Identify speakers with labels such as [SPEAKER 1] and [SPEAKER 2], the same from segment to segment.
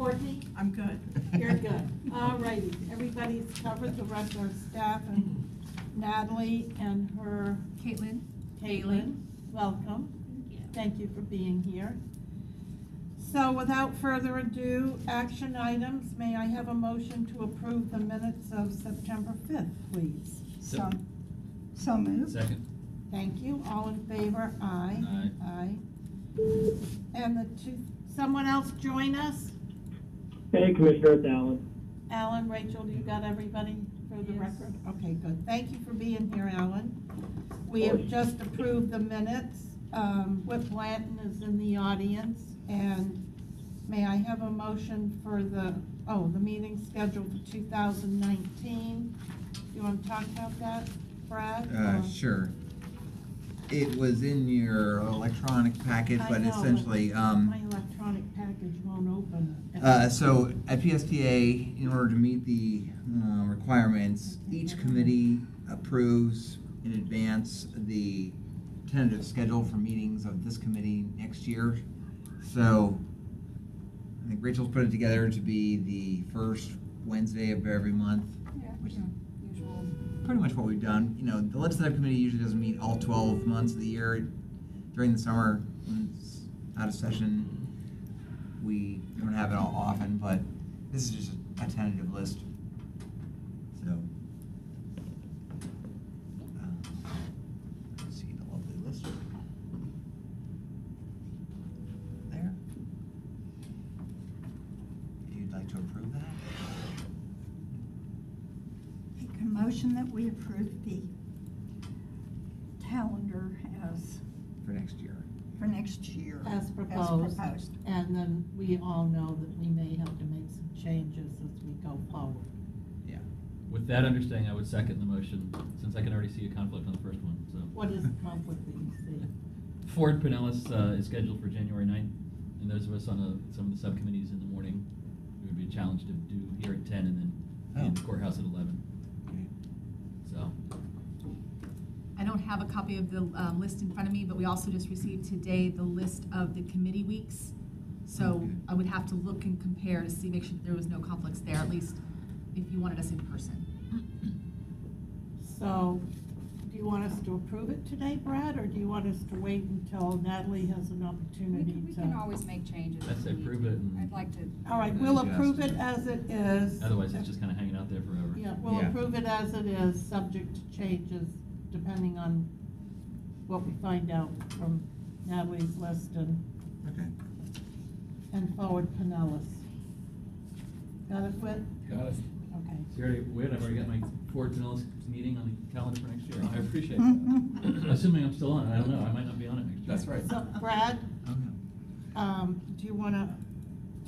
[SPEAKER 1] Courtney?
[SPEAKER 2] I'm good.
[SPEAKER 1] You're good. All righty. Everybody's covered, the rest of our staff, and Natalie and her Caitlin. Welcome. Thank you for being here. So without further ado, action items, may I have a motion to approve the minutes of September 5th, please?
[SPEAKER 2] So moved.
[SPEAKER 3] Second.
[SPEAKER 1] Thank you. All in favor? Aye.
[SPEAKER 3] Aye.
[SPEAKER 1] Aye. And someone else join us?
[SPEAKER 4] Hey, Commissioner, it's Alan.
[SPEAKER 1] Alan, Rachel, you got everybody for the record? Okay, good. Thank you for being here, Alan. We have just approved the minutes. Whip Blanton is in the audience, and may I have a motion for the meeting scheduled for 2019? You want to talk about that, Brad?
[SPEAKER 5] Sure. It was in your electronic packet, but essentially,
[SPEAKER 1] my electronic package won't open.
[SPEAKER 5] so at PSTA, in order to meet the requirements, each committee approves in advance the tentative schedule for meetings of this committee next year. So I think Rachel's put it together to be the first Wednesday of every month, which is pretty much what we've done. You know, the legislative committee usually doesn't meet all 12 months of the year. During the summer, when it's out of session, we don't have it all often, but this is just a tentative list. So, let's see the lovely list. There. If you'd like to approve that.
[SPEAKER 2] Make a motion that we approve the calendar
[SPEAKER 5] For next year.
[SPEAKER 2] for next year.
[SPEAKER 1] As proposed. And then we all know that we may have to make some changes as we go forward.
[SPEAKER 5] Yeah.
[SPEAKER 3] With that understanding, I would second the motion, since I can already see a conflict on the first one, so.
[SPEAKER 1] What is the conflict that you see?
[SPEAKER 3] Ford Pinellas is scheduled for January 9th, and those of us on some of the subcommittees in the morning, it would be a challenge to do here at 10 and then be in the courthouse at 11.
[SPEAKER 5] Okay.
[SPEAKER 3] So.
[SPEAKER 6] I don't have a copy of the list in front of me, but we also just received today the list of the committee weeks. So
[SPEAKER 5] Okay.
[SPEAKER 6] I would have to look and compare to see, make sure that there was no conflicts there, at least if you wanted us in person.
[SPEAKER 1] So, do you want us to approve it today, Brad, or do you want us to wait until Natalie has an opportunity
[SPEAKER 7] We
[SPEAKER 1] to?
[SPEAKER 7] can always make changes.
[SPEAKER 3] I'd say approve it, and
[SPEAKER 7] I'd like to.
[SPEAKER 1] All right, we'll approve it as it is.
[SPEAKER 3] otherwise it's just kind of hanging out there forever.
[SPEAKER 1] Yeah, we'll
[SPEAKER 5] Yeah.
[SPEAKER 1] approve it as it is, subject to changes, depending on what we find out from Natalie's list
[SPEAKER 5] Okay.
[SPEAKER 1] and Forward Pinellas. Got it, Whit?
[SPEAKER 3] Got it.
[SPEAKER 1] Okay.
[SPEAKER 3] So I've already got my Ford Pinellas meeting on the calendar for next year. I appreciate that. Assuming I'm still on it, I don't know, I might not be on it next year.
[SPEAKER 8] That's right.
[SPEAKER 1] So, Brad,
[SPEAKER 5] Okay.
[SPEAKER 1] do you want to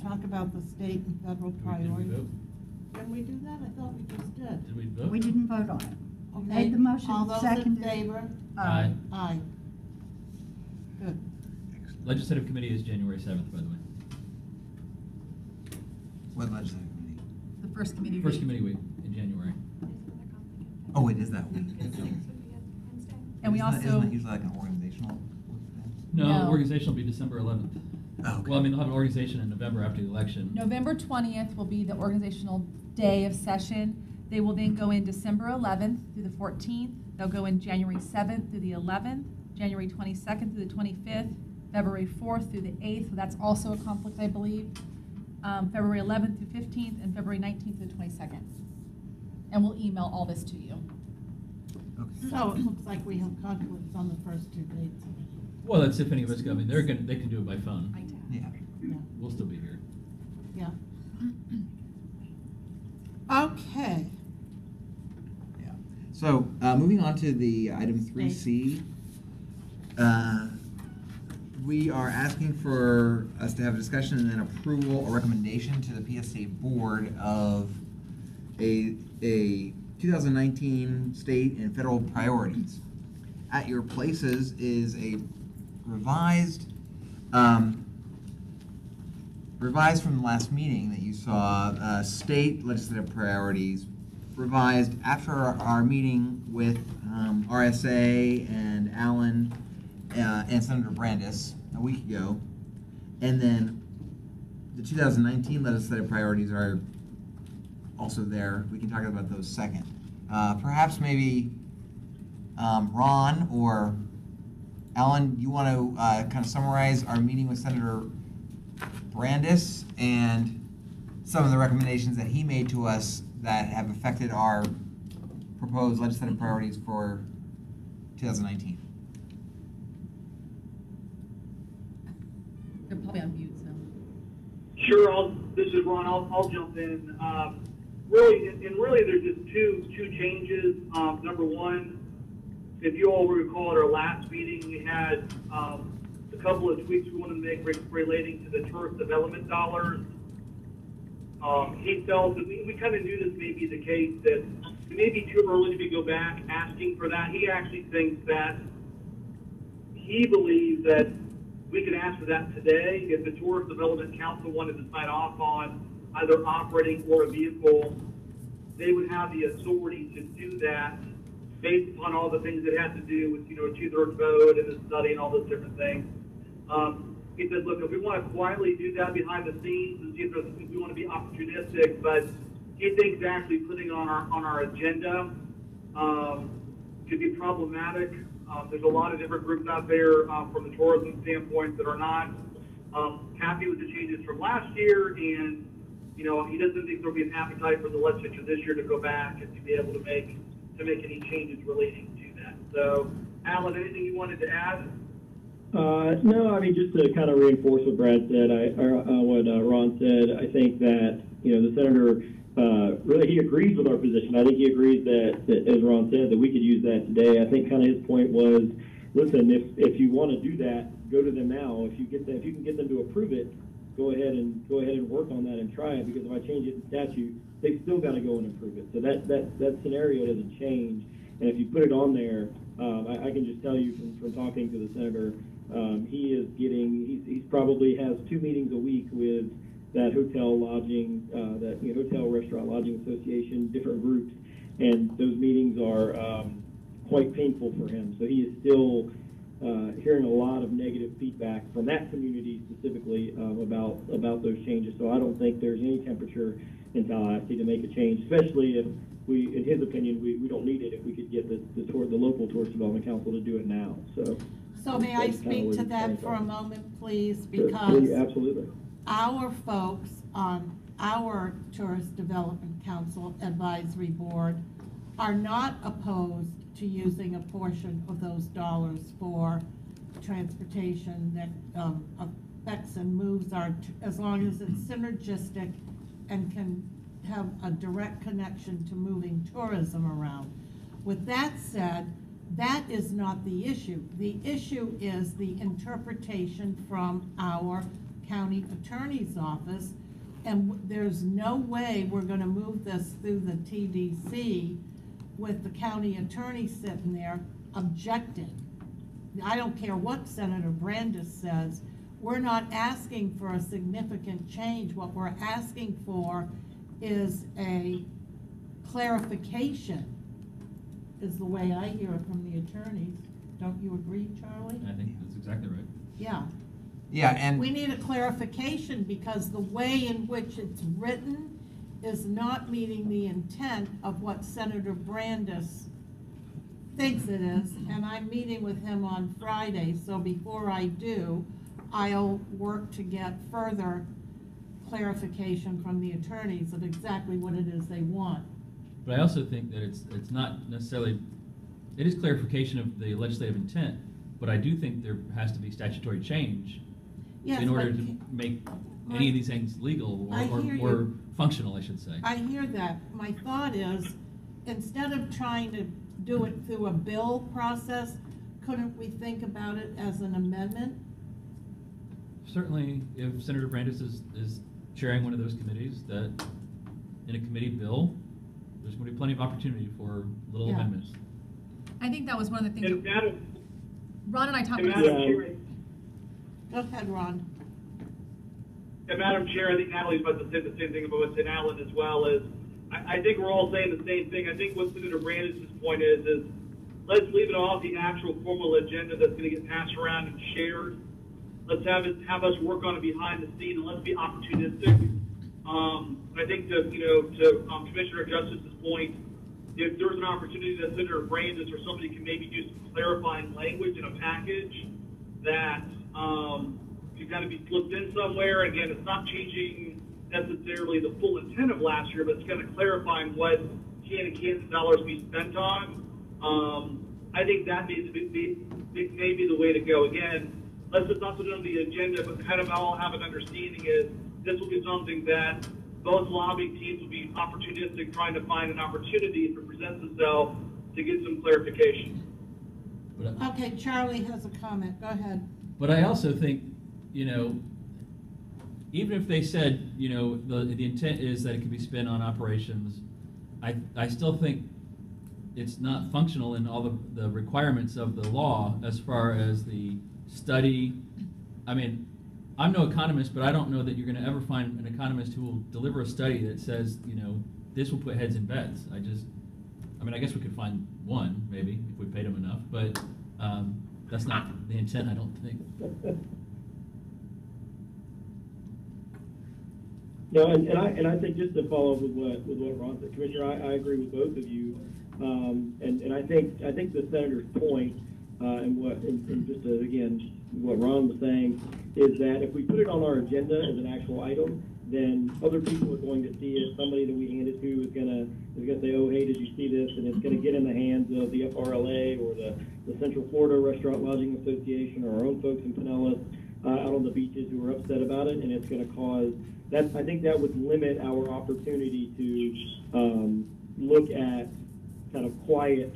[SPEAKER 1] talk about the state and federal
[SPEAKER 3] Did we
[SPEAKER 1] priorities?
[SPEAKER 3] vote?
[SPEAKER 1] Can we do that? I thought we just did.
[SPEAKER 3] Did we vote?
[SPEAKER 2] We didn't vote on it. We
[SPEAKER 1] Okay.
[SPEAKER 2] made the motion,
[SPEAKER 1] All those in
[SPEAKER 2] seconded.
[SPEAKER 1] favor?
[SPEAKER 3] Aye.
[SPEAKER 1] Aye. Good.
[SPEAKER 5] Excellent.
[SPEAKER 3] Legislative committee is January 7th, by the way.
[SPEAKER 5] What legislative committee?
[SPEAKER 6] The first committee
[SPEAKER 3] First
[SPEAKER 6] week.
[SPEAKER 3] committee week in January.
[SPEAKER 5] Oh, it is that week.
[SPEAKER 6] And we
[SPEAKER 5] Isn't
[SPEAKER 6] also.
[SPEAKER 5] that usually like an organizational?
[SPEAKER 3] No,
[SPEAKER 6] No.
[SPEAKER 3] organization will be December 11th.
[SPEAKER 5] Oh, okay.
[SPEAKER 3] Well, I mean, they'll have an organization in November after the election.
[SPEAKER 6] November 20th will be the organizational day of session. They will then go in December 11th through the 14th. They'll go in January 7th through the 11th, January 22nd through the 25th, February 4th through the 8th. So that's also a conflict, I believe. February 11th through 15th, and February 19th through the 22nd. And we'll email all this to you.
[SPEAKER 5] Okay.
[SPEAKER 1] So it looks like we have conflicts on the first two dates.
[SPEAKER 3] Well, that's if any of us go. I mean, they can do it by phone.
[SPEAKER 5] Yeah.
[SPEAKER 1] Yeah.
[SPEAKER 3] We'll still be here.
[SPEAKER 1] Yeah. Okay.
[SPEAKER 5] Yeah. So, moving on to the item 3C, we are asking for us to have a discussion and then approval or recommendation to the PSTA board of a 2019 state and federal priorities. At your places is a revised from the last meeting that you saw, state legislative priorities, revised after our meeting with RSA and Alan and Senator Brandis a week ago, and then the 2019 legislative priorities are also there. We can talk about those second. Perhaps maybe Ron or Alan, you want to kind of summarize our meeting with Senator Brandis and some of the recommendations that he made to us that have affected our proposed legislative priorities for 2019.
[SPEAKER 6] They're probably on mute, so.
[SPEAKER 7] Sure, this is Ron. I'll jump in. Really, there's just two changes. Number one, if you all recall at our last meeting, we had a couple of tweaks we wanted to make relating to the tourist development dollars. He felt that we kind of knew this may be the case, that it may be too early to go back asking for that. He actually thinks that he believes that we could ask for that today if the Tourist Development Council wanted to sign off on either operating or a vehicle. They would have the authority to do that based upon all the things that have to do with, a 2/3 vote and the study and all those different things. He said, look, if we want to quietly do that behind the scenes and see if we want to be opportunistic, but he thinks actually putting on our agenda could be problematic. There's a lot of different groups out there from the tourism standpoint that are not happy with the changes from last year, and he doesn't think there'll be an appetite for the legislature this year to go back and to be able to make any changes relating to that. So, Alan, anything you wanted to add?
[SPEAKER 4] No, I mean, just to kind of reinforce what Brad said, what Ron said, I think that, the senator, really, he agrees with our position. I think he agrees that, as Ron said, that we could use that today. I think kind of his point was, listen, if you want to do that, go to them now. If you can get them to approve it, go ahead and work on that and try it, because if I change it in statute, they've still got to go and approve it. So that scenario doesn't change. And if you put it on there, I can just tell you from talking to the senator, he probably has 2 meetings a week with that hotel lodging, hotel restaurant lodging association, different groups, and those meetings are quite painful for him. So he is still hearing a lot of negative feedback from that community specifically about those changes. So I don't think there's any temperature in Tallahassee to make a change, especially if in his opinion, we don't need it if we could get the local Tourist Development Council to do it now.
[SPEAKER 1] So may I speak to that for a moment, please?
[SPEAKER 4] Sure,
[SPEAKER 1] Because
[SPEAKER 4] absolutely.
[SPEAKER 1] our folks on our Tourist Development Council Advisory Board are not opposed to using a portion of those dollars for transportation that affects and moves as long as it's synergistic and can have a direct connection to moving tourism around. With that said, that is not the issue. The issue is the interpretation from our county attorney's office, and there's no way we're going to move this through the TDC with the county attorney sitting there objecting. I don't care what Senator Brandis says. We're not asking for a significant change. What we're asking for is a clarification, is the way I hear it from the attorneys. Don't you agree, Charlie?
[SPEAKER 3] I think that's exactly right.
[SPEAKER 1] Yeah.
[SPEAKER 5] Yeah, and
[SPEAKER 1] We need a clarification because the way in which it's written is not meeting the intent of what Senator Brandis thinks it is, and I'm meeting with him on Friday, so before I do, I'll work to get further clarification from the attorneys of exactly what it is they want.
[SPEAKER 3] But I also think that it's not necessarily, it is clarification of the legislative intent, but I do think there has to be statutory change in order to make any of these things legal or functional, I should say.
[SPEAKER 1] I hear that. My thought is, instead of trying to do it through a bill process, couldn't we think about it as an amendment?
[SPEAKER 3] Certainly, if Senator Brandis is chairing one of those committees, that in a committee bill, there's going to be plenty of opportunity for little amendments.
[SPEAKER 6] I think that was one of the things
[SPEAKER 7] And Madam,
[SPEAKER 6] Ron and I talked
[SPEAKER 7] and
[SPEAKER 6] about.
[SPEAKER 7] Madam Chair,
[SPEAKER 1] Go ahead, Ron.
[SPEAKER 7] and Madam Chair, I think Natalie's about to say the same thing about what's in Alan as well. Is I think we're all saying the same thing. I think what Senator Brandis' point is let's leave it off the actual formal agenda that's going to get passed around and shared. Let's have us work on it behind the scene, and let's be opportunistic. I think to Commissioner Justice's point, if there's an opportunity that Senator Brandis or somebody can maybe do some clarifying language in a package that can kind of be slipped in somewhere. Again, it's not changing necessarily the full intent of last year, but it's kind of clarifying what can and can't the dollars be spent on. I think that needs to be maybe the way to go. Again, let's just not put it on the agenda, but kind of all have an understanding is this will be something that both lobbying teams will be opportunistic, trying to find an opportunity if it presents itself to get some clarification.
[SPEAKER 1] Okay, Charlie has a comment. Go ahead.
[SPEAKER 3] But I also think, even if they said, the intent is that it can be spent on operations, I still think it's not functional in all the requirements of the law as far as the study. I mean, I'm no economist, but I don't know that you're going to ever find an economist who will deliver a study that says, this will put heads in beds. I guess we could find one, maybe, if we paid them enough, but that's not the intent, I don't think.
[SPEAKER 4] No, and I think just to follow up with what Ron said, Commissioner, I agree with both of you, and I think the senator's point, and just to, again, what Ron was saying is that if we put it on our agenda as an actual item, then other people are going to see it. Somebody that we hand it to is gonna say, oh, hey, did you see this? And it's gonna get in the hands of the FRLA or the Central Florida Restaurant Lodging Association or our own folks in Pinellas out on the beaches who are upset about it, and it's gonna cause that. I think that would limit our opportunity to look at kind of quiet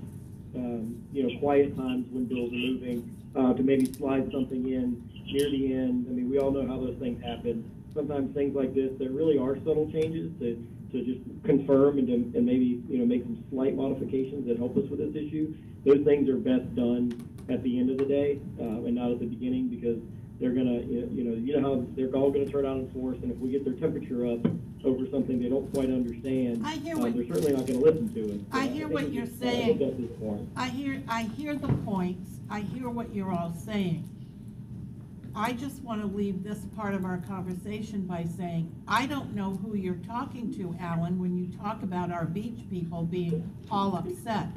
[SPEAKER 4] times when bills are moving, to maybe slide something in near the end. I mean, we all know how those things happen. Sometimes things like this, there really are subtle changes to just confirm and maybe make some slight modifications that help us with this issue. Those things are best done at the end of the day and not at the beginning, because they're gonna how they're all gonna turn out in force, and if we get their temperature up over something they don't quite understand, they're certainly not going to listen to it.
[SPEAKER 1] I hear what you're saying. I hear the points. I hear what you're all saying. I just want to leave this part of our conversation by saying, I don't know who you're talking to, Alan, when you talk about our beach people being all upset.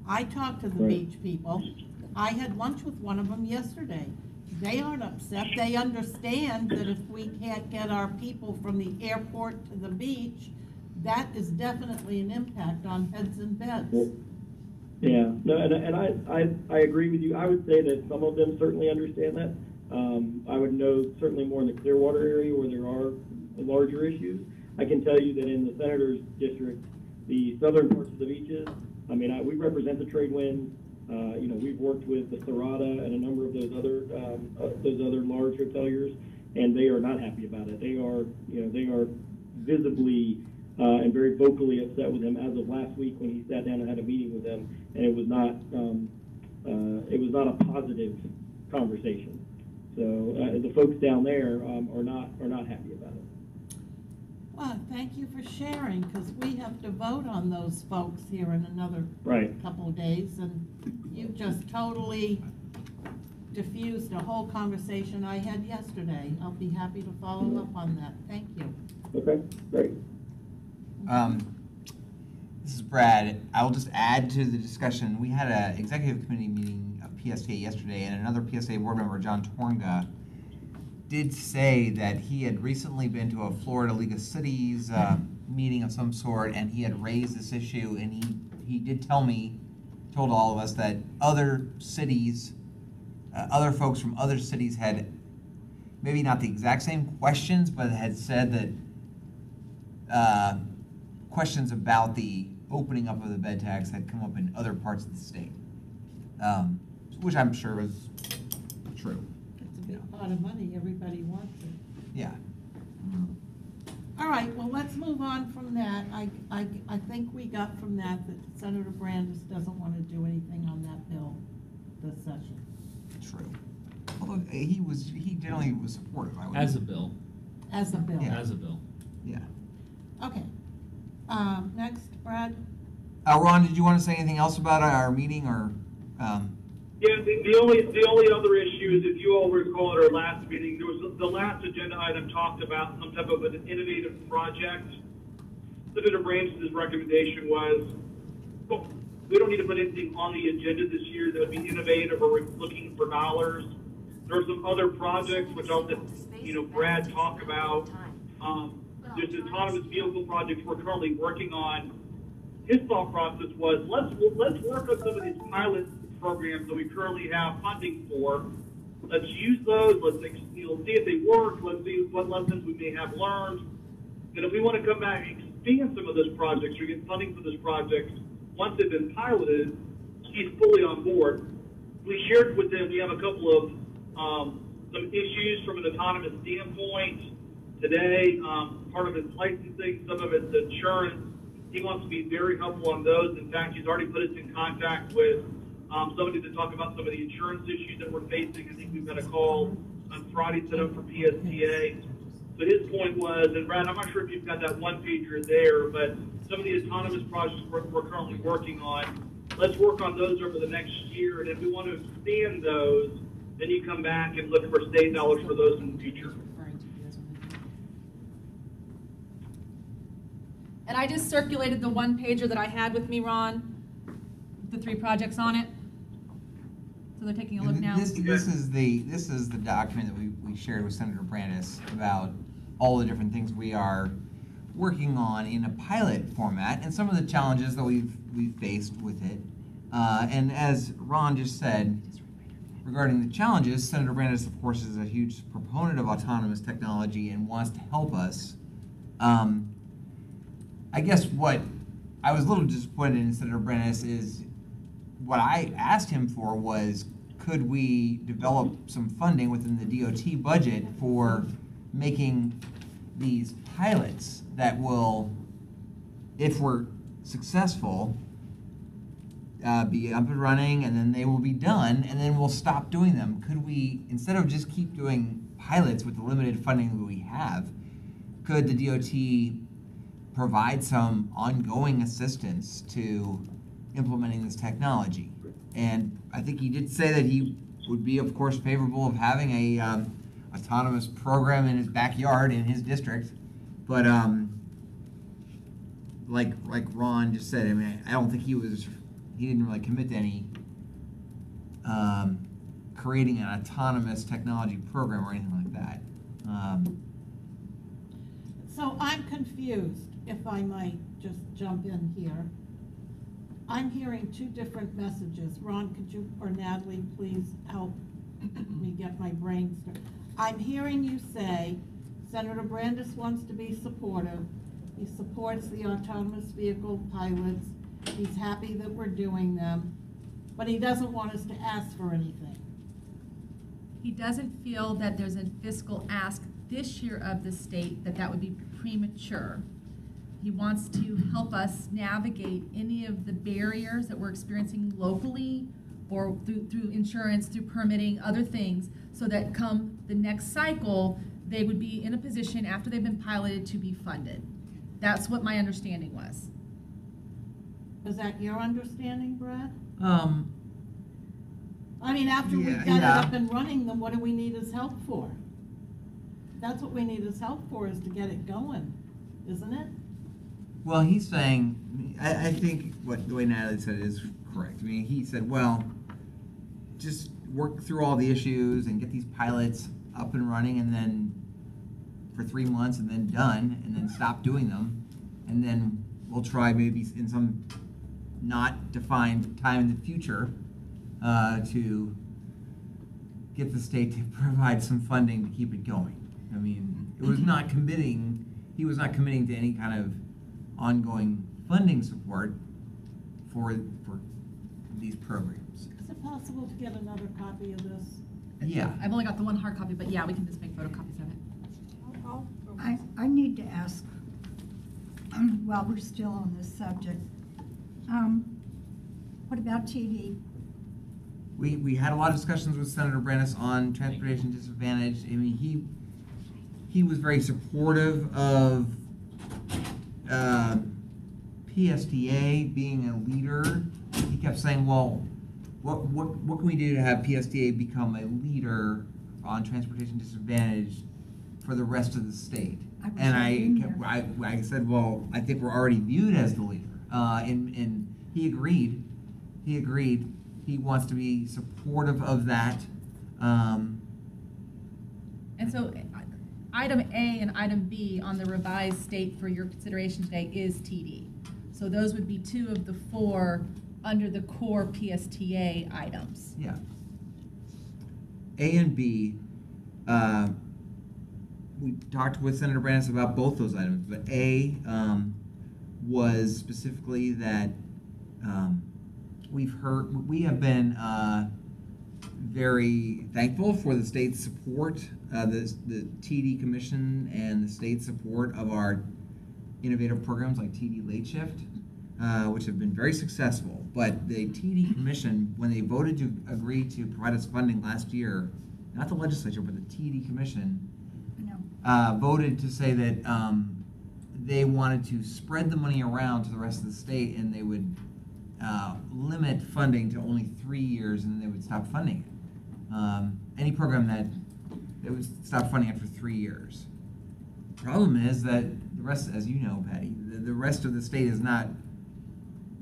[SPEAKER 1] I talked to the beach people. I had lunch with one of them yesterday. They aren't upset. They understand that if we can't get our people from the airport to the beach, that is definitely an impact on heads and beds.
[SPEAKER 4] Yeah, no, and I agree with you. I would say that some of them certainly understand that. I would know certainly more in the Clearwater area where there are larger issues. I can tell you that in the Senator's district, the southern parts of the beaches, I mean, we represent the trade winds. We've worked with the Serrata and a number of those other large hoteliers, and they are not happy about it. They are visibly and very vocally upset with him as of last week when he sat down and had a meeting with them, and it was not a positive conversation. So the folks down there are not happy about it.
[SPEAKER 1] Well, thank you for sharing, because we have to vote on those folks here in another couple of days, and you've just totally diffused a whole conversation I had yesterday. I'll be happy to follow up on that. Thank you.
[SPEAKER 4] Okay, great.
[SPEAKER 5] This is Brad. I'll just add to the discussion. We had an executive committee meeting of PSTA yesterday, and another PSTA board member, John Tornga, did say that he had recently been to a Florida League of Cities meeting of some sort, and he had raised this issue, and he did told all of us that other cities, other folks from other cities had maybe not the exact same questions, but had said that questions about the opening up of the bed tax had come up in other parts of the state, which I'm sure is true.
[SPEAKER 1] It's a big pot of money. Everybody wants it.
[SPEAKER 5] Yeah.
[SPEAKER 1] All right, well, let's move on from that. I think we got from that Senator Brandis doesn't want to do anything on that bill this session.
[SPEAKER 5] True. Although he generally was supportive.
[SPEAKER 3] As a bill.
[SPEAKER 1] As a bill.
[SPEAKER 3] Yeah. As a bill.
[SPEAKER 5] Yeah.
[SPEAKER 1] Okay. Next, Brad.
[SPEAKER 5] Ron, did you want to say anything else about our meeting, or?
[SPEAKER 7] Yeah, the only other issue is, if you all recall at our last meeting, there was the last agenda item talked about some type of an innovative project. Senator Branch's recommendation was, well, we don't need to put anything on the agenda this year that would be innovative or we're looking for dollars. There are some other projects which I'll let Brad talk about. There's an autonomous vehicle project we're currently working on. His thought process was, let's work on some of these pilot programs that we currently have funding for. Let's use those. Let's see if they work. Let's see what lessons we may have learned. And if we want to come back and expand some of those projects or get funding for those projects, once they've been piloted, he's fully on board. We shared with him we have a couple of some issues from an autonomous standpoint today. Part of it's licensing, some of it's insurance. He wants to be very helpful on those. In fact, he's already put us in contact with somebody to talk about some of the insurance issues that we're facing. I think we've got a call on Friday set up for PSTA. But his point was, and Brad, I'm not sure if you've got that one pager there, but some of the autonomous projects we're currently working on, let's work on those over the next year. And if we want to expand those, then you come back and look for state dollars for those in the future.
[SPEAKER 6] And I just circulated the one pager that I had with me, Ron, with the 3 projects on it. So they're taking a look now.
[SPEAKER 5] This is the document that we shared with Senator Brandis about all the different things we are working on in a pilot format and some of the challenges that we've faced with it. And as Ron just said, regarding the challenges, Senator Brandis, of course, is a huge proponent of autonomous technology and wants to help us. I guess what I was a little disappointed in Senator Brandis is what I asked him for was, could we develop some funding within the DOT budget for making these pilots that will, if we're successful, be up and running, and then they will be done, and then we'll stop doing them. Could we, instead of just keep doing pilots with the limited funding that we have, could the DOT provide some ongoing assistance to implementing this technology? And I think he did say that he would be, of course, favorable of having a autonomous program in his backyard in his district. But like Ron just said, I mean, I don't think he didn't really commit to any creating an autonomous technology program or anything like that.
[SPEAKER 1] So I'm confused, if I might just jump in here. I'm hearing 2 different messages. Ron, could you, or Natalie, please help me get my brain straight. I'm hearing you say Senator Brandis wants to be supportive. He supports the autonomous vehicle pilots. He's happy that we're doing them, but he doesn't want us to ask for anything.
[SPEAKER 6] He doesn't feel that there's a fiscal ask this year of the state that would be premature. He wants to help us navigate any of the barriers that we're experiencing locally or through insurance, through permitting, other things, so that come the next cycle, they would be in a position after they've been piloted to be funded. That's what my understanding was.
[SPEAKER 1] Is that your understanding, Brad?
[SPEAKER 5] I
[SPEAKER 1] mean, after we've got it up and running, then what do we need his help for? That's what we need his help for, is to get it going, isn't it?
[SPEAKER 5] Well, he's saying, I think the way Natalie said it is correct. I mean, he said, well, just work through all the issues and get these pilots up and running, and then for 3 months, and then done, and then stop doing them, and then we'll try maybe in some not defined time in the future to get the state to provide some funding to keep it going. I mean, it was not committing. He was not committing to any kind of ongoing funding support for these programs.
[SPEAKER 1] Is it possible to get another copy of this?
[SPEAKER 5] Yeah.
[SPEAKER 6] I've only got the one hard copy, but yeah, we can just make photocopies of it.
[SPEAKER 2] I need to ask, while we're still on this subject, what about TV?
[SPEAKER 5] We had a lot of discussions with Senator Brandis on transportation disadvantage. I mean, he was very supportive of PSTA being a leader. He kept saying, well, what can we do to have PSTA become a leader on transportation disadvantage for the rest of the state? And I said, well, I think we're already viewed as the leader. And he agreed. He agreed. He wants to be supportive of that.
[SPEAKER 6] And so item A and item B on the revised state for your consideration today is TD. So those would be 2 of the 4 under the core PSTA items.
[SPEAKER 5] Yeah. A and B, we talked with Senator Brandis about both those items, but A was specifically that we have been very thankful for the state's support, the TD Commission and the state's support of our innovative programs like TD Late Shift, which have been very successful. But the TD Commission, when they voted to agree to provide us funding last year, not the legislature, but the TD Commission, voted to say that they wanted to spread the money around to the rest of the state, and they would limit funding to only 3 years, and then they would stop funding it. Any program that would stop funding after 3 years. Problem is that the rest, as you know, Patty, the rest of the state is not.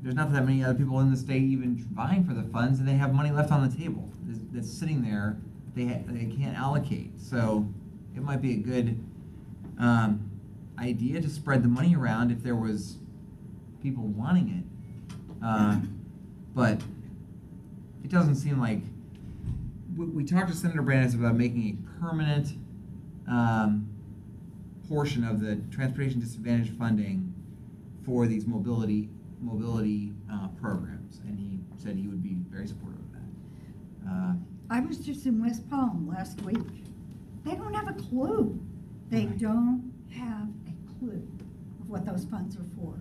[SPEAKER 5] There's not that many other people in the state even vying for the funds, and they have money left on the table that's sitting there. They can't allocate. So it might be a good idea to spread the money around if there was people wanting it. But it doesn't seem like we talked to Senator Brandis about making a permanent portion of the transportation disadvantage funding for these mobility programs, and he said he would be very supportive of that.
[SPEAKER 2] I was just in West Palm last week. They don't have a clue. They don't have a clue of what those funds are for.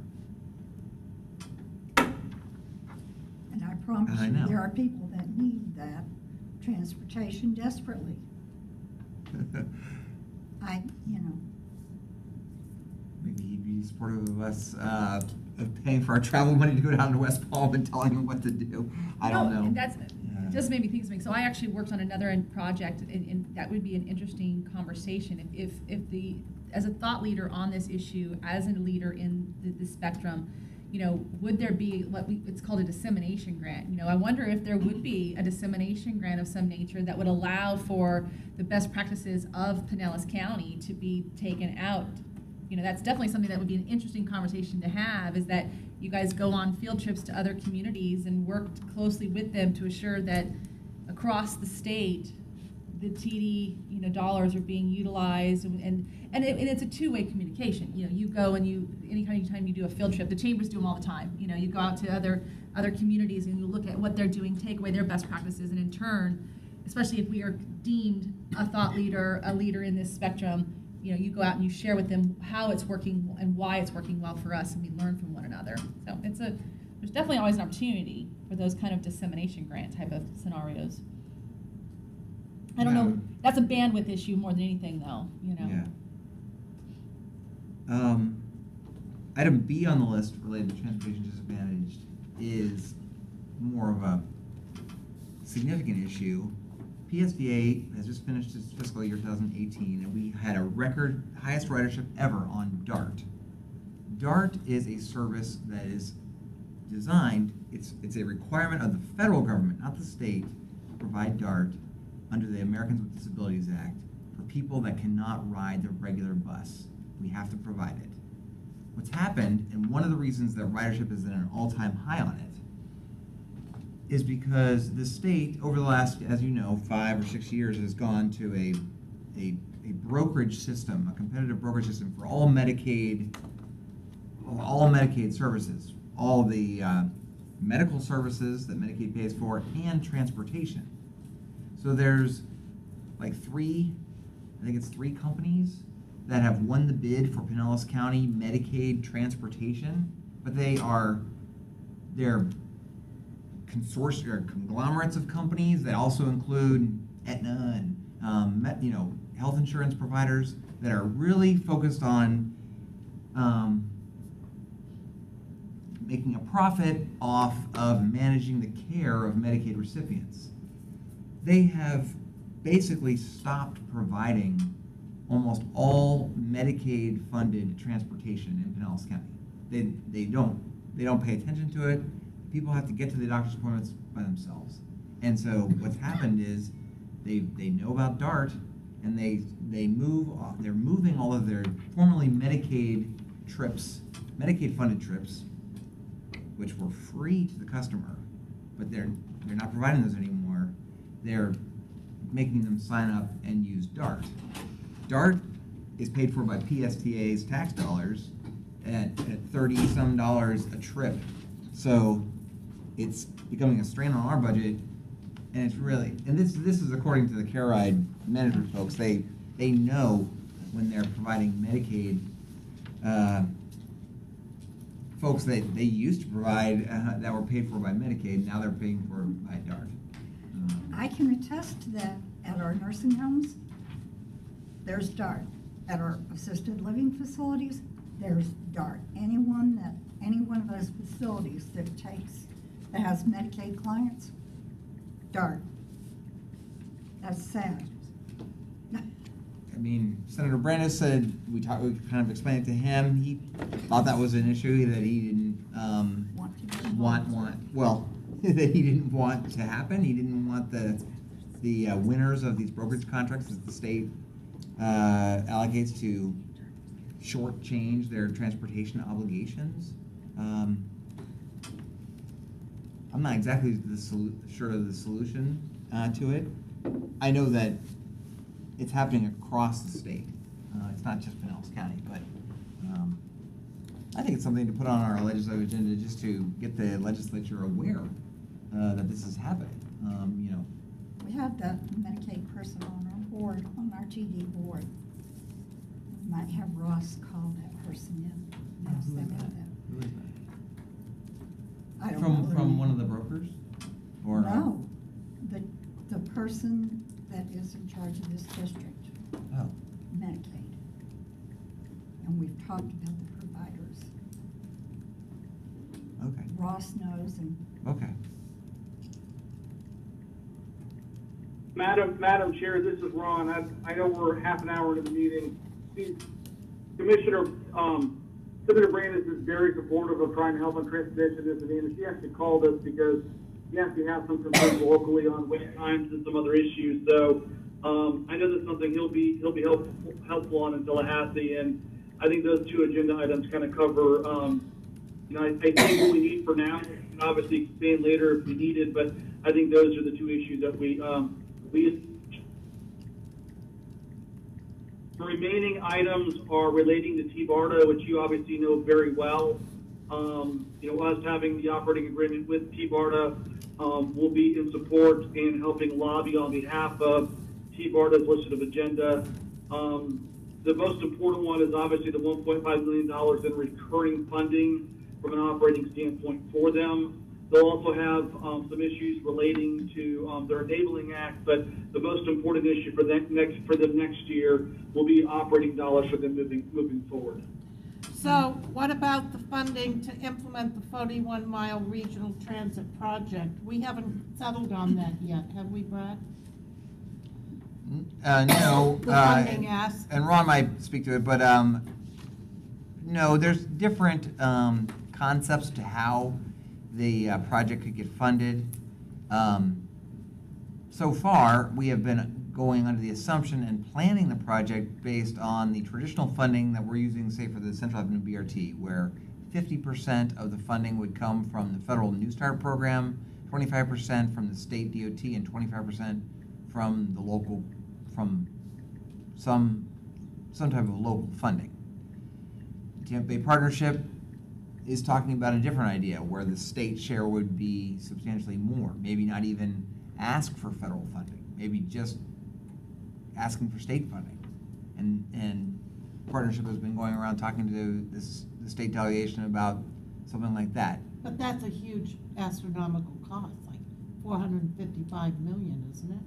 [SPEAKER 2] And I promise you, there are people that need that transportation desperately.
[SPEAKER 5] Maybe he'd be supportive of us of paying for our travel money to go down to West Palm and telling them what to do. I don't know.
[SPEAKER 6] It just made me think of something. So I actually worked on another project, and that would be an interesting conversation. If as a thought leader on this issue, as a leader in the spectrum, would there be it's called a dissemination grant? I wonder if there would be a dissemination grant of some nature that would allow for the best practices of Pinellas County to be taken out. That's definitely something that would be an interesting conversation to have, is that you guys go on field trips to other communities and work closely with them to assure that across the state, the TD dollars are being utilized, and it's a two-way communication. You go and anytime you do a field trip, the chambers do them all the time. You go out to other communities and you look at what they're doing, take away their best practices, and in turn, especially if we are deemed a thought leader, a leader in this spectrum, you go out and you share with them how it's working and why it's working well for us, and we learn from one another. So there's definitely always an opportunity for those kind of dissemination grant type of scenarios. I don't know. That's a bandwidth issue more than anything, though.
[SPEAKER 5] Yeah. Item B on the list related to transportation disadvantaged is more of a significant issue. PSTA has just finished its fiscal year 2018, and we had a record highest ridership ever on DART. DART is a service that is designed, it's a requirement of the federal government, not the state, to provide DART under the Americans with Disabilities Act for people that cannot ride the regular bus. We have to provide it. What's happened, and one of the reasons that ridership is at an all-time high on it, is because the state, over the last, as you know, 5 or 6 years, has gone to a brokerage system, a competitive brokerage system for all Medicaid services, all the medical services that Medicaid pays for, and transportation. So there's like 3 companies that have won the bid for Pinellas County Medicaid transportation, but they're consortia or conglomerates of companies that also include Aetna and health insurance providers that are really focused on making a profit off of managing the care of Medicaid recipients. They have basically stopped providing almost all Medicaid-funded transportation in Pinellas County. They don't pay attention to it. People have to get to the doctor's appointments by themselves. And so what's happened is they know about DART, and they're moving all of their formerly Medicaid-funded trips, which were free to the customer, but they're not providing those anymore. They're making them sign up and use DART. DART is paid for by PSTA's tax dollars at $30-some a trip. So it's becoming a strain on our budget, and it's really, and this is according to the Care Ride management folks. They know when they're providing Medicaid folks that they used to provide that were paid for by Medicaid, now they're paying for by DART.
[SPEAKER 2] I can attest to that. At our nursing homes, there's DART. At our assisted living facilities, there's DART. Any one of those facilities that has Medicaid clients, DART. That's sad.
[SPEAKER 5] I mean, Senator Brandis said we kind of explained it to him. He thought that was an issue that he didn't that he didn't want to happen. He didn't want the winners of these brokerage contracts that the state allocates to shortchange their transportation obligations. I'm not exactly sure of the solution to it. I know that it's happening across the state. It's not just Pinellas County, but I think it's something to put on our legislative agenda just to get the legislature aware that this is happening.
[SPEAKER 2] We have that Medicaid person on our board, on our TD board. We might have Ross call that person in. and ask them about that.
[SPEAKER 5] Who is that?
[SPEAKER 2] I don't know.
[SPEAKER 5] From one of the brokers? Or
[SPEAKER 2] No, the person that is in charge of this district,
[SPEAKER 5] Oh.
[SPEAKER 2] Medicaid. And we've talked about the providers.
[SPEAKER 5] Okay.
[SPEAKER 2] Ross knows, and
[SPEAKER 5] Okay.
[SPEAKER 7] Madam Chair, this is Ron. I know we're half an hour into the meeting. Commissioner, Senator Brandis is very supportive of trying to help on transportation this and she actually called us because we actually have some concerns locally on wait times and some other issues. So I know that's something he'll be helpful on until Tallahassee, and I think those two agenda items kind of cover. I think what we need for now. We can obviously expand later if we need it, but I think those are the two issues that the remaining items are relating to T-BARTA, which you obviously know very well. Us having the operating agreement with T-BARTA will be in support and helping lobby on behalf of T-BARTA's legislative agenda. The most important one is obviously the $1.5 million in recurring funding from an operating standpoint for them. They'll also have some issues relating to their Enabling Act, but the most important issue for them next year will be operating dollars for them moving forward.
[SPEAKER 1] So what about the funding to implement the 41-mile regional transit project? We haven't settled on that yet, have we, Brad?
[SPEAKER 5] No.
[SPEAKER 1] The funding ask.
[SPEAKER 5] And Ron might speak to it, but no, there's different concepts to how the project could get funded. So far, we have been going under the assumption and planning the project based on the traditional funding that we're using, say, for the Central Avenue BRT, where 50% of the funding would come from the federal New Start program, 25% from the state DOT, and 25% from the local, from some type of local funding. The Tampa Bay Partnership is talking about a different idea where the state share would be substantially more, maybe not even ask for federal funding, maybe just asking for state funding. And Partnership has been going around talking to the state delegation about something like that.
[SPEAKER 1] But that's a huge astronomical cost, like $455 million, isn't it?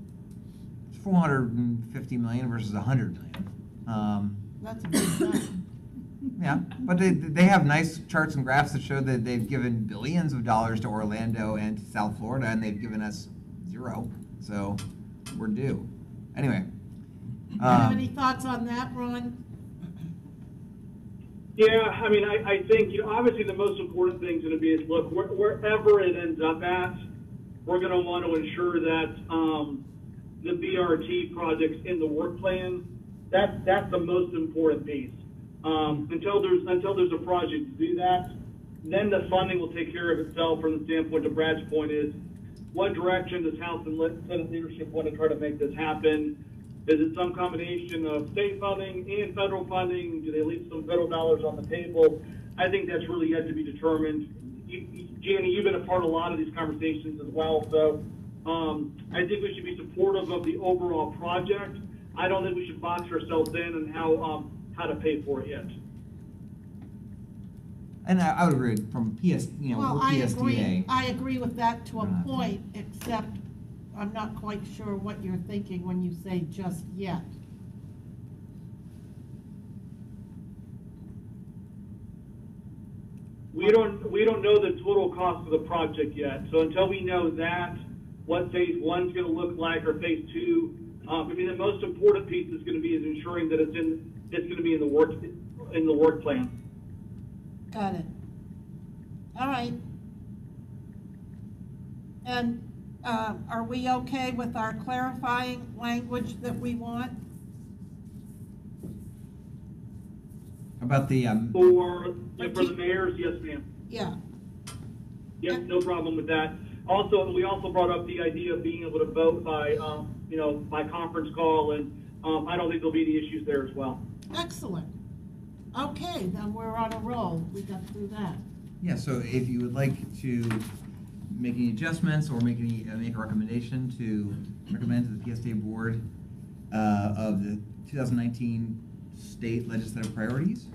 [SPEAKER 5] It's $450 million versus $100 million.
[SPEAKER 1] That's a big sum.
[SPEAKER 5] Yeah, but they have nice charts and graphs that show that they've given billions of dollars to Orlando and to South Florida, and they've given us 0. So we're due. Anyway.
[SPEAKER 1] Do you have any thoughts on that, Ron?
[SPEAKER 7] Yeah, I mean, I think, obviously the most important thing is going to be is, look, wherever it ends up at, we're going to want to ensure that the BRT project's in the work plan. That's the most important piece. Until there's a project to do that, then the funding will take care of itself from the standpoint of Brad's point is, what direction does House and Senate leadership want to try to make this happen? Is it some combination of state funding and federal funding? Do they leave some federal dollars on the table? I think that's really yet to be determined. Janie, you've been a part of a lot of these conversations as well, so I think we should be supportive of the overall project. I don't think we should box ourselves in on how to pay for it yet.
[SPEAKER 5] And I would agree from PSTA.
[SPEAKER 1] Well, I agree with that to a point, except I'm not quite sure what you're thinking when you say just yet.
[SPEAKER 7] We don't know the total cost of the project yet. So until we know that, what phase 1 is going to look like, or phase 2, I mean, the most important piece is going to be ensuring that it's going to be in the work plan.
[SPEAKER 1] Got it. All right. And are we okay with our clarifying language that we want?
[SPEAKER 5] About the
[SPEAKER 7] For the mayors, yes, ma'am.
[SPEAKER 1] Yeah.
[SPEAKER 7] Yes, no problem with that. Also, we also brought up the idea of being able to vote by by conference call, and I don't think there'll be any issues there as well.
[SPEAKER 1] Excellent. Okay, then we're on a roll. We got through that.
[SPEAKER 5] Yeah, so if you would like to make any adjustments or make a recommendation to recommend to the PSTA board of the 2019 state legislative priorities,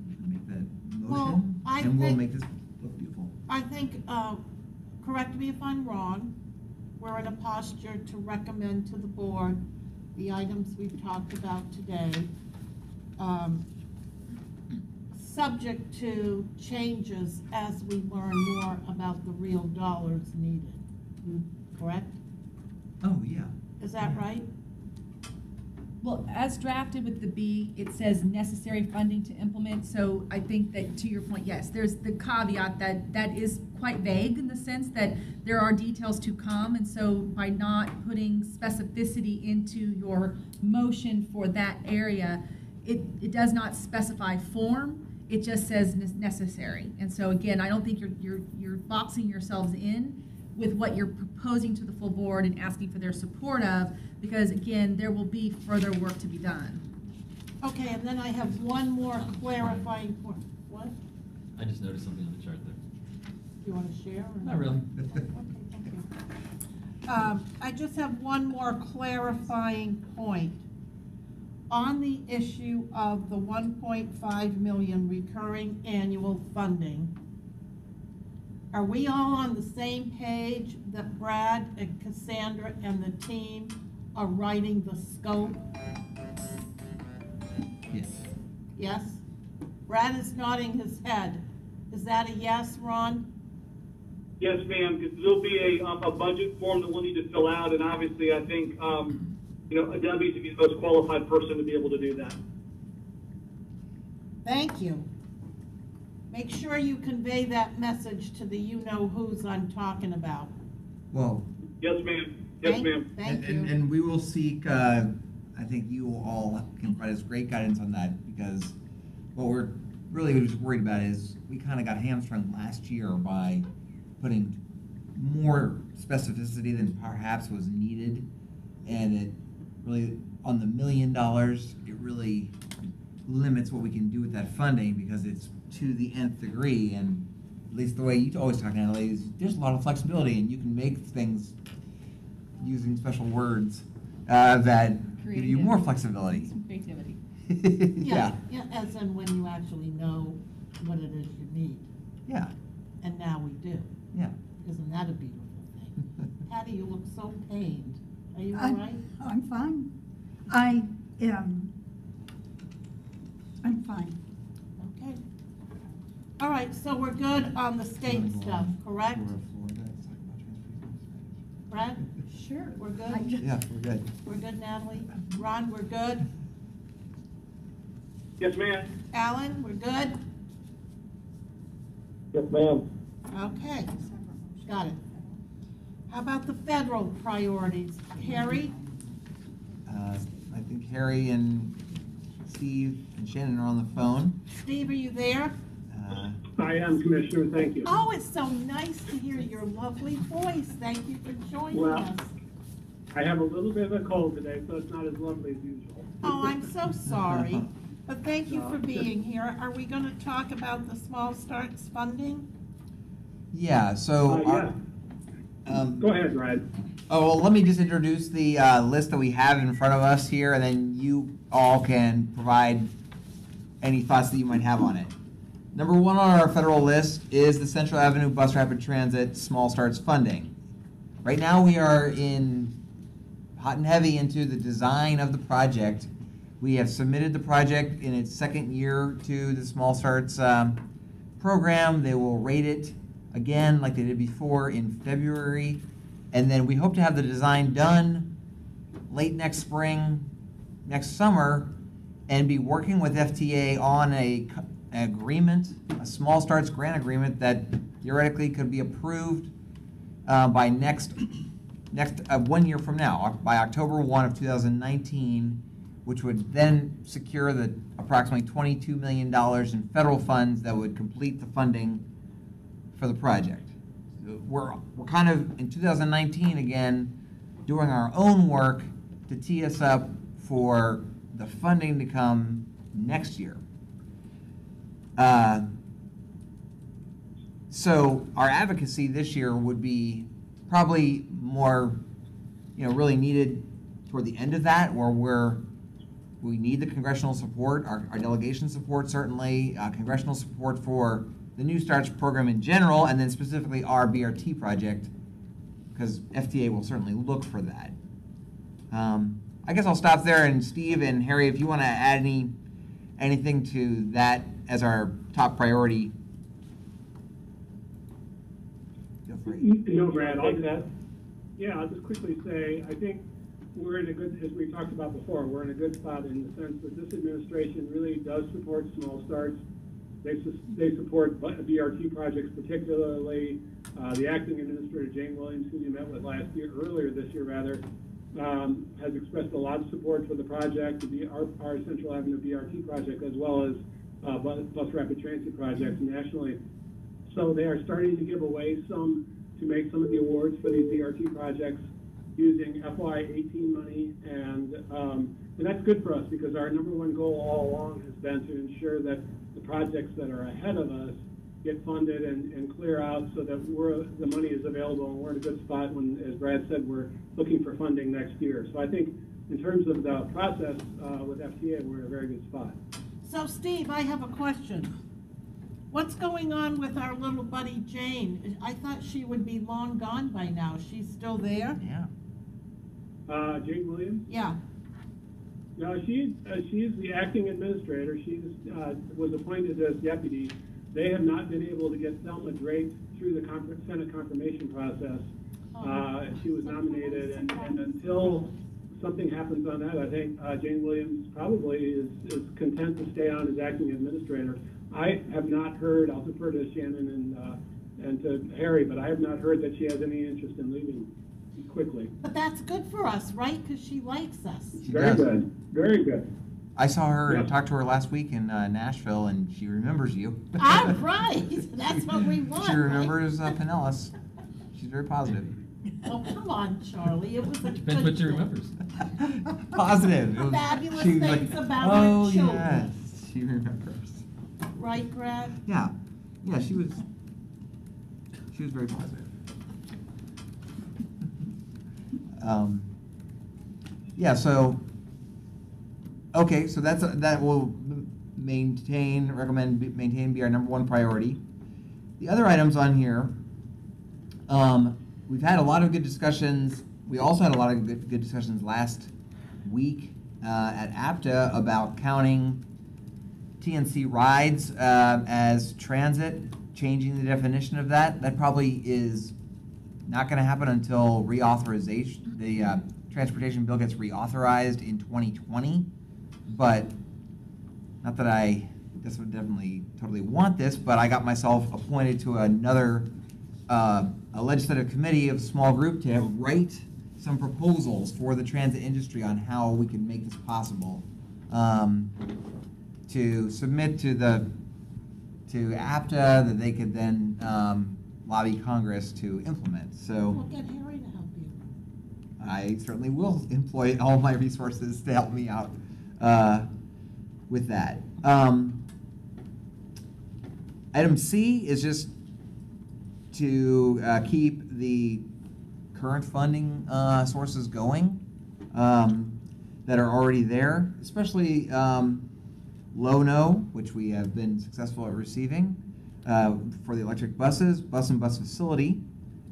[SPEAKER 5] you can make that motion, and we'll make this look beautiful.
[SPEAKER 1] I think, correct me if I'm wrong, we're in a posture to recommend to the board the items we've talked about today, subject to changes as we learn more about the real dollars needed. Correct?
[SPEAKER 5] Oh, yeah.
[SPEAKER 1] Is that right?
[SPEAKER 6] Well, as drafted with the B, it says necessary funding to implement, so I think that, to your point, yes, there's the caveat that is quite vague in the sense that there are details to come, and so by not putting specificity into your motion for that area, it does not specify form, it just says necessary. And so again, I don't think you're boxing yourselves in with what you're proposing to the full board and asking for their support of, because again, there will be further work to be done.
[SPEAKER 1] Okay, and then I have one more clarifying point. What?
[SPEAKER 3] I just noticed something on the chart there.
[SPEAKER 1] You want to share? Or
[SPEAKER 3] Not really.
[SPEAKER 1] Okay, thank you. I just have one more clarifying point. On the issue of the 1.5 million recurring annual funding, are we all on the same page that Brad and Cassandra and the team are writing the scope?
[SPEAKER 5] Yes.
[SPEAKER 1] Yes? Brad is nodding his head. Is that a yes, Ron?
[SPEAKER 7] Yes, ma'am, because there'll be a budget form that we'll need to fill out, and obviously I think, Debbie's the most qualified person to be able to do that.
[SPEAKER 1] Thank you. Make sure you convey that message to the you-know-whos I'm talking about.
[SPEAKER 5] Well.
[SPEAKER 7] Yes, ma'am. Yes, ma'am.
[SPEAKER 1] Thank you.
[SPEAKER 5] And we will seek, I think you all can provide us great guidance on that, because what we're really just worried about is we kind of got hamstrung last year by putting more specificity than perhaps was needed, and it really, on the $1 million, it really limits what we can do with that funding, because it's to the nth degree, and at least the way you always talk, Natalie, is there's a lot of flexibility, and you can make things using special words that give you more flexibility.
[SPEAKER 6] Some creativity.
[SPEAKER 1] Yeah, as in when you actually know what it is you need.
[SPEAKER 5] Yeah.
[SPEAKER 1] And now we do.
[SPEAKER 5] Yeah.
[SPEAKER 1] Isn't that a beautiful thing? Patty, you look so pained. Are you all right?
[SPEAKER 2] I'm fine. I'm fine.
[SPEAKER 1] All right, so we're good on the state stuff, correct? Brad,
[SPEAKER 2] Sure.
[SPEAKER 1] we're
[SPEAKER 2] I
[SPEAKER 1] good?
[SPEAKER 2] just-
[SPEAKER 5] Yeah, we're good.
[SPEAKER 1] We're good, Natalie? Ron, we're good?
[SPEAKER 7] Yes, ma'am.
[SPEAKER 1] Alan, we're good?
[SPEAKER 4] Yes, ma'am.
[SPEAKER 1] Okay, got it. How about the federal priorities? Harry?
[SPEAKER 5] I think Harry and Steve and Shannon are on the phone.
[SPEAKER 1] Steve, are you there?
[SPEAKER 7] I am, Commissioner, thank you.
[SPEAKER 1] Oh, it's so nice to hear your lovely voice. Thank you for joining
[SPEAKER 7] Well-
[SPEAKER 1] us.
[SPEAKER 7] I have a little bit of a cold today, so it's not as lovely as usual.
[SPEAKER 1] Oh, I'm so sorry, but thank you for being here. Are we gonna talk about the small starts funding?
[SPEAKER 5] Yeah, so.
[SPEAKER 7] Yeah.
[SPEAKER 5] um,
[SPEAKER 7] Go ahead, Brad.
[SPEAKER 5] Oh, well, let me just introduce the list that we have in front of us here, and then you all can provide any thoughts that you might have on it. Number one on our federal list is the Central Avenue Bus Rapid Transit Small Starts funding. Right now, we are in hot and heavy into the design of the project. We have submitted the project in its second year to the Small Starts program. They will rate it again like they did before in February. And then we hope to have the design done late next spring, next summer, and be working with FTA on an agreement, a small starts grant agreement that theoretically could be approved by next 1 year from now, by October 1 of 2019, which would then secure the approximately $22 million in federal funds that would complete the funding for the project. We're kind of in 2019 again doing our own work to tee us up for the funding to come next year. So our advocacy this year would be probably more, really needed toward the end of that, where we need the congressional support, our delegation support certainly, congressional support for the New Starts program in general, and then specifically our BRT project, because FTA will certainly look for that. I guess I'll stop there, and Steve and Harry, if you want to add anything to that as our top priority, feel free.
[SPEAKER 7] No, Brad, I'll just quickly say, I think we're in a good, as we talked about before, we're in a good spot in the sense that this administration really does support small starts. They support BRT projects, particularly the acting administrator, Jane Williams, who you met with earlier this year, has expressed a lot of support for the project, our Central Avenue BRT project, as well as bus rapid transit projects nationally. So they are starting to give away to make some of the awards for these BRT projects using FY18 money, and that's good for us because our number one goal all along has been to ensure that the projects that are ahead of us get funded and clear out so that the money is available and we're in a good spot when, as Brad said, we're looking for funding next year. So I think in terms of the process with FTA, we're in a very good spot.
[SPEAKER 1] So Steve, I have a question. What's going on with our little buddy Jane? I thought she would be long gone by now. She's still there?
[SPEAKER 5] Yeah.
[SPEAKER 7] Jane Williams?
[SPEAKER 1] Yeah.
[SPEAKER 7] No, she's the acting administrator. She was appointed as deputy. They have not been able to get Thelma draped through the Senate confirmation process. She was nominated, and until something happens on that, I think Jane Williams probably is content to stay on as acting administrator. I have not heard, I'll defer to Shannon and to Harry, but I have not heard that she has any interest in leaving quickly.
[SPEAKER 1] But that's good for us, right? Because she likes us.
[SPEAKER 7] Very good. Very good.
[SPEAKER 5] I saw her and
[SPEAKER 7] Yeah.
[SPEAKER 5] talked to her last week in Nashville, and she remembers you.
[SPEAKER 1] All right. That's what we want.
[SPEAKER 5] She
[SPEAKER 1] right?
[SPEAKER 5] remembers Pinellas. She's very positive.
[SPEAKER 1] Oh, come on, Charlie. It was a
[SPEAKER 3] Depends
[SPEAKER 1] good
[SPEAKER 3] what she
[SPEAKER 1] trip.
[SPEAKER 3] remembers.
[SPEAKER 5] Positive. It was-
[SPEAKER 1] Fabulous
[SPEAKER 5] she was
[SPEAKER 1] things
[SPEAKER 5] like,
[SPEAKER 1] about
[SPEAKER 5] oh,
[SPEAKER 1] our children.
[SPEAKER 5] yes, she remembers.
[SPEAKER 1] Right, Brad?
[SPEAKER 5] Yeah, she was very positive. So okay, so that will maintain be our number one priority. The other items on here, we've had a lot of good discussions. We also had a lot of good discussions last week at APTA about counting TNC rides as transit, changing the definition of that. That probably is not going to happen until reauthorization. The transportation bill gets reauthorized in 2020. But not that I would definitely totally want this, but I got myself appointed to another a legislative committee of a small group to write some proposals for the transit industry on how we can make this possible, to submit to APTA that they could then lobby Congress to implement. So
[SPEAKER 1] We'll get Harry to help you.
[SPEAKER 5] I certainly will employ all my resources to help me out with that. Item C is just to keep the current funding sources going that are already there, especially Low-No, which we have been successful at receiving for the electric buses, bus and bus facility,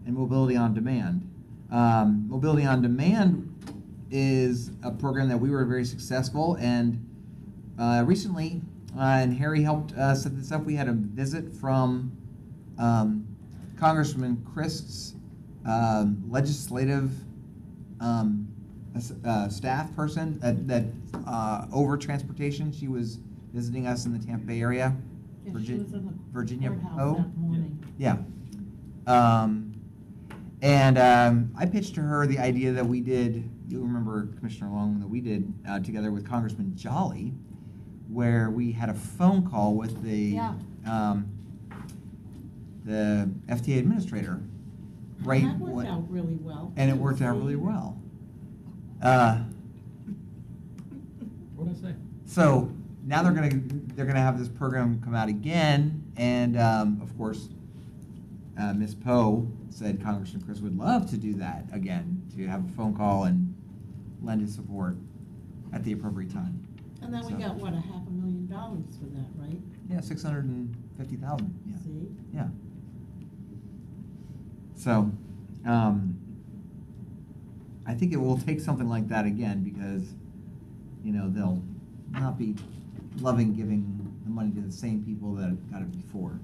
[SPEAKER 5] and Mobility on Demand. Mobility on Demand is a program that we were very successful, and recently, and Harry helped set this up, we had a visit from Congressman Christ's legislative staff person that over transportation. She was visiting us in the Tampa Bay area.
[SPEAKER 1] Yeah, she was in the
[SPEAKER 5] Virginia
[SPEAKER 1] courthouse
[SPEAKER 5] Poe.
[SPEAKER 1] that morning.
[SPEAKER 5] Yeah. I pitched to her the idea that we did, you'll remember, Commissioner Long, that we did together with Congressman Jolly, where we had a phone call with the FTA administrator. Right.
[SPEAKER 1] That worked out really well.
[SPEAKER 5] And it worked out really well.
[SPEAKER 3] What did I say?
[SPEAKER 5] So now they're gonna have this program come out again, and of course, Ms. Poe said Congressman Chris would love to do that again, to have a phone call and lend his support at the appropriate time.
[SPEAKER 1] And then we got, what, $500,000 for that, right?
[SPEAKER 5] Yeah, 650,000. Yeah.
[SPEAKER 1] See?
[SPEAKER 5] Yeah. So, I think it will take something like that again, because, you know, they'll not be loving giving the money to the same people that got it before.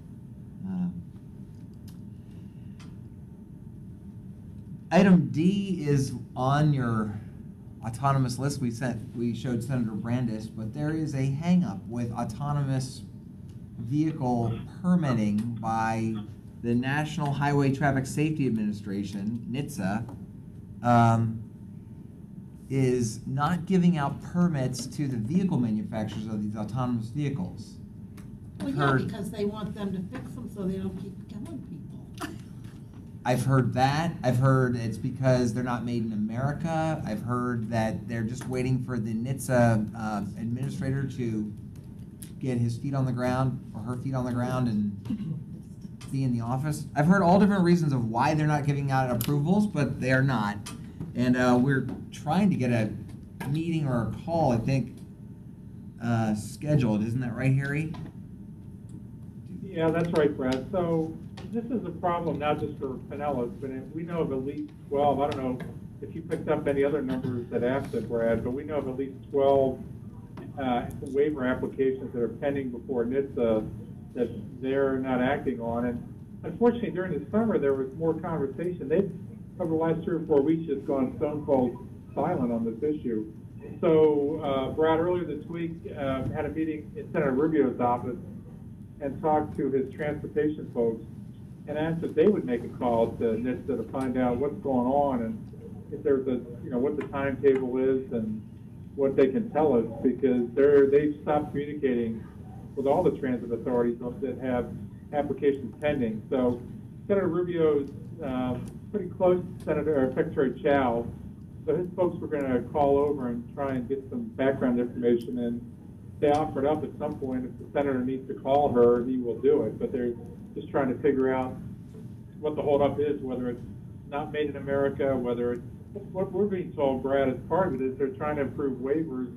[SPEAKER 5] Item D is on your autonomous list. We showed Senator Brandis, but there is a hang-up with autonomous vehicle permitting by the National Highway Traffic Safety Administration, NHTSA, is not giving out permits to the vehicle manufacturers of these autonomous vehicles.
[SPEAKER 1] Well, yeah, because they want them to fix them so they don't keep killing people.
[SPEAKER 5] I've heard that. I've heard it's because they're not made in America. I've heard that they're just waiting for the NHTSA administrator to get his feet on the ground, or her feet on the ground, and be in the office. I've heard all different reasons of why they're not giving out approvals, but they are not. And we're trying to get a meeting or a call, I think, scheduled. Isn't that right, Harry?
[SPEAKER 8] Yeah, that's right, Brad. So this is a problem not just for Pinellas, but we know of at least 12. I don't know if you picked up any other numbers that AFTA, Brad, but we know of at least 12 waiver applications that are pending before NHTSA that they're not acting on. And unfortunately, during the summer, there was more conversation. They've, over the last 3 or 4 weeks, just gone stone cold silent on this issue. So, Brad, earlier this week, had a meeting in Senator Rubio's office and talked to his transportation folks and asked if they would make a call to NHTSA to find out what's going on and if there's a, you know, what the timetable is and what they can tell us, because they've stopped communicating with all the transit authorities that have applications pending. So Senator Rubio's pretty close to Secretary Chow, so his folks were going to call over and try and get some background information, and they offered up at some point if the senator needs to call her, he will do it. But they're just trying to figure out what the holdup is, whether it's not made in America, whether it's what we're being told, Brad, as part of it is they're trying to approve waivers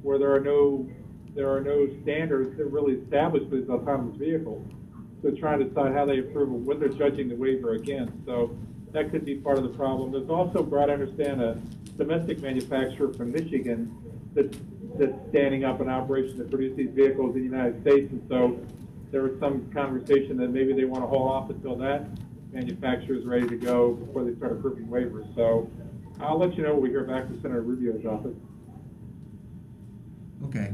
[SPEAKER 8] where there are no standards that really established for these autonomous vehicles. So trying to decide how they approve them, what they're judging the waiver against. So that could be part of the problem. There's also, Brad, I understand, a domestic manufacturer from Michigan that's that's standing up an operation to produce these vehicles in the United States, and so there was some conversation that maybe they want to hold off until that manufacturer is ready to go before they start approving waivers. So I'll let you know when we hear back from Senator Rubio's office.
[SPEAKER 5] Okay.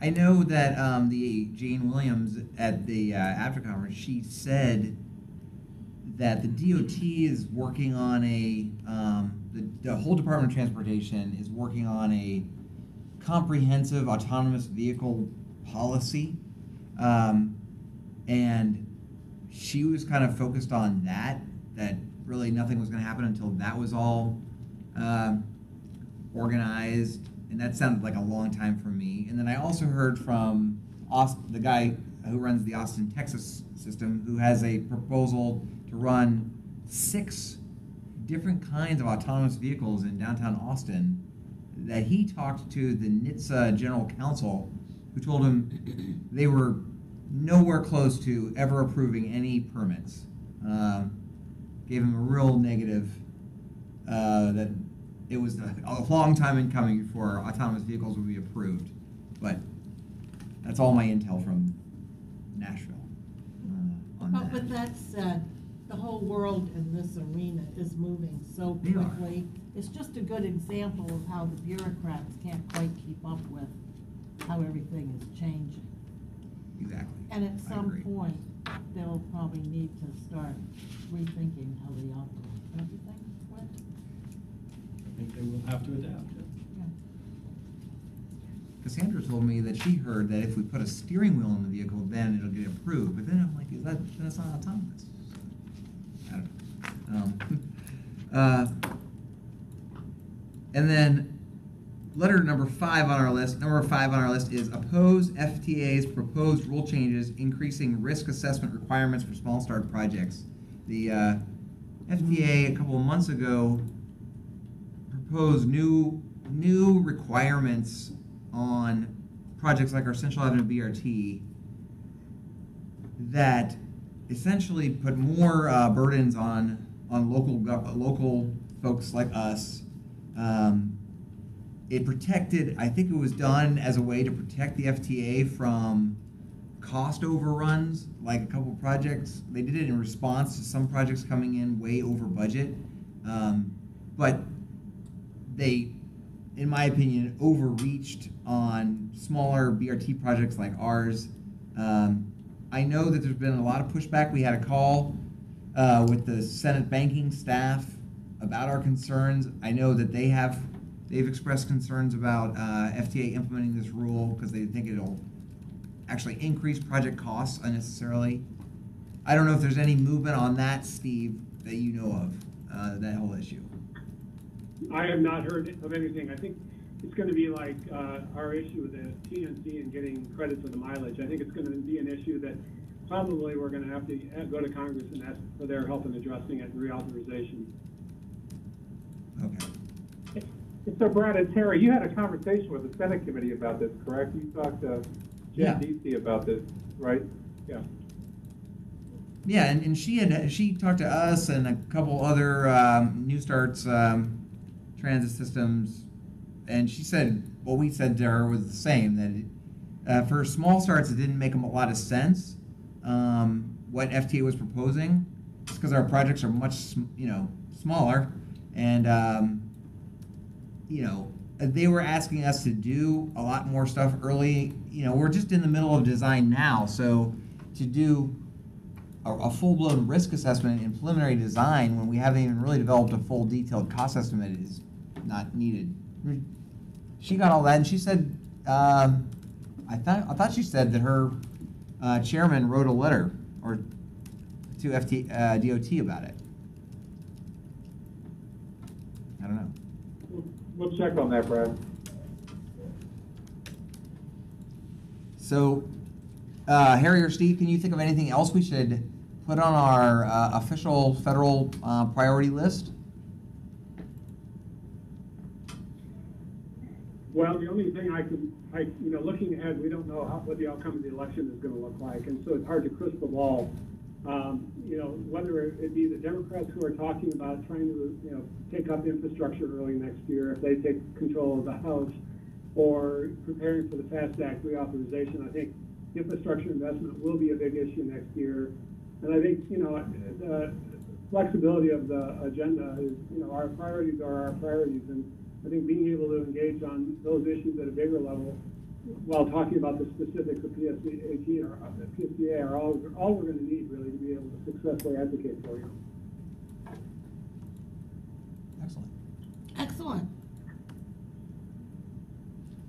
[SPEAKER 5] I know that the Jane Williams at the after conference, she said that the DOT is working on the whole Department of Transportation is working on a comprehensive autonomous vehicle policy, and she was kind of focused on that really nothing was going to happen until that was all organized, and that sounded like a long time for me. And then I also heard from the guy who runs the Austin, Texas system, who has a proposal to run 6 different kinds of autonomous vehicles in downtown Austin, that he talked to the NHTSA general counsel, who told him they were nowhere close to ever approving any permits. Gave him a real negative, that it was a long time in coming before autonomous vehicles would be approved. But that's all my intel from Nashville on
[SPEAKER 1] But
[SPEAKER 5] that.
[SPEAKER 1] with that said, the whole world in this arena is moving so
[SPEAKER 5] They are.
[SPEAKER 1] quickly. It's just a good example of how the bureaucrats can't quite keep up with how everything is changing.
[SPEAKER 5] Exactly.
[SPEAKER 1] And at
[SPEAKER 5] I
[SPEAKER 1] some
[SPEAKER 5] agree.
[SPEAKER 1] point, they'll probably need to start rethinking how they operate. Don't you think, Clint?
[SPEAKER 9] I think they will have to adapt.
[SPEAKER 1] Yeah.
[SPEAKER 5] Cassandra told me that she heard that if we put a steering wheel in the vehicle, then it'll get approved. But then I'm like, that's not autonomous? I don't know. And then letter number 5 on our list. Number 5 on our list is oppose FTA's proposed rule changes increasing risk assessment requirements for small start projects. The FTA a couple of months ago proposed new requirements on projects like our Central Avenue BRT that essentially put more burdens on local folks like us. It protected, I think it was done as a way to protect the FTA from cost overruns, like a couple of projects. They did it in response to some projects coming in way over budget. But they, in my opinion, overreached on smaller BRT projects like ours. I know that there's been a lot of pushback. We had a call with the Senate banking staff about our concerns. I know that they've expressed concerns about FTA implementing this rule because they think it'll actually increase project costs unnecessarily. I don't know if there's any movement on that, Steve, that you know of, that whole issue.
[SPEAKER 10] I have not heard of anything. I think it's going to be like our issue with the TNC and getting credit for the mileage. I think it's going to be an issue that probably we're going to have to go to Congress and ask for their help in addressing it, reauthorization.
[SPEAKER 5] Okay.
[SPEAKER 8] So Brad and Terry, you had a conversation with the Senate committee about this, correct? You talked to Jim Deasy about this, right? Yeah.
[SPEAKER 5] Yeah, and she talked to us and a couple other New Starts transit systems, and she said what we said to her was the same, that for small starts it didn't make a lot of sense what FTA was proposing, just because our projects are much smaller, and they were asking us to do a lot more stuff early. We're just in the middle of design now, so to do a full-blown risk assessment in preliminary design when we haven't even really developed a full detailed cost estimate is not needed. She got all that, and she said, I thought she said that her chairman wrote a letter to DOT about it. I don't know.
[SPEAKER 8] We'll check on that, Brad.
[SPEAKER 5] So, Harry or Steve, can you think of anything else we should put on our official federal priority list?
[SPEAKER 10] Well, the only thing looking ahead, we don't know what the outcome of the election is going to look like, and so it's hard to crystal ball. Whether it be the Democrats who are talking about trying to, take up infrastructure early next year, if they take control of the House, or preparing for the FAST Act reauthorization. I think infrastructure investment will be a big issue next year. And I think, the flexibility of the agenda is, our priorities are our priorities. And I think being able to engage on those issues at a bigger level while talking about the specifics of PSTA or PSTA are all we're going to need really to be able to successfully advocate for you.
[SPEAKER 5] Excellent.
[SPEAKER 1] Excellent.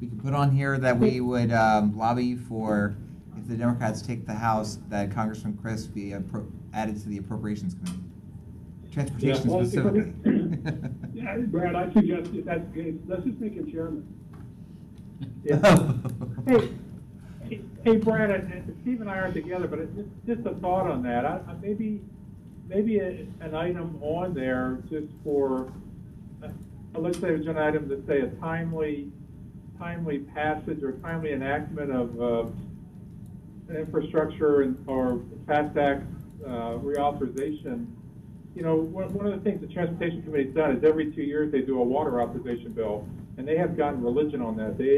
[SPEAKER 5] We could put on here that we would lobby for, if the Democrats take the House, that Congressman Chris be added to the Appropriations Committee. Transportation specifically.
[SPEAKER 10] Yeah, Brad, I suggest if that's the case, let's just make him chairman.
[SPEAKER 8] Hey, Brad, and Steve and I are together, but just a thought on that. Maybe an item on there just for a legislative agenda item to say a timely passage or timely enactment of infrastructure or FAST Act reauthorization. One of the things the Transportation Committee's done is every 2 years they do a water authorization bill, and they have gotten religion on that. They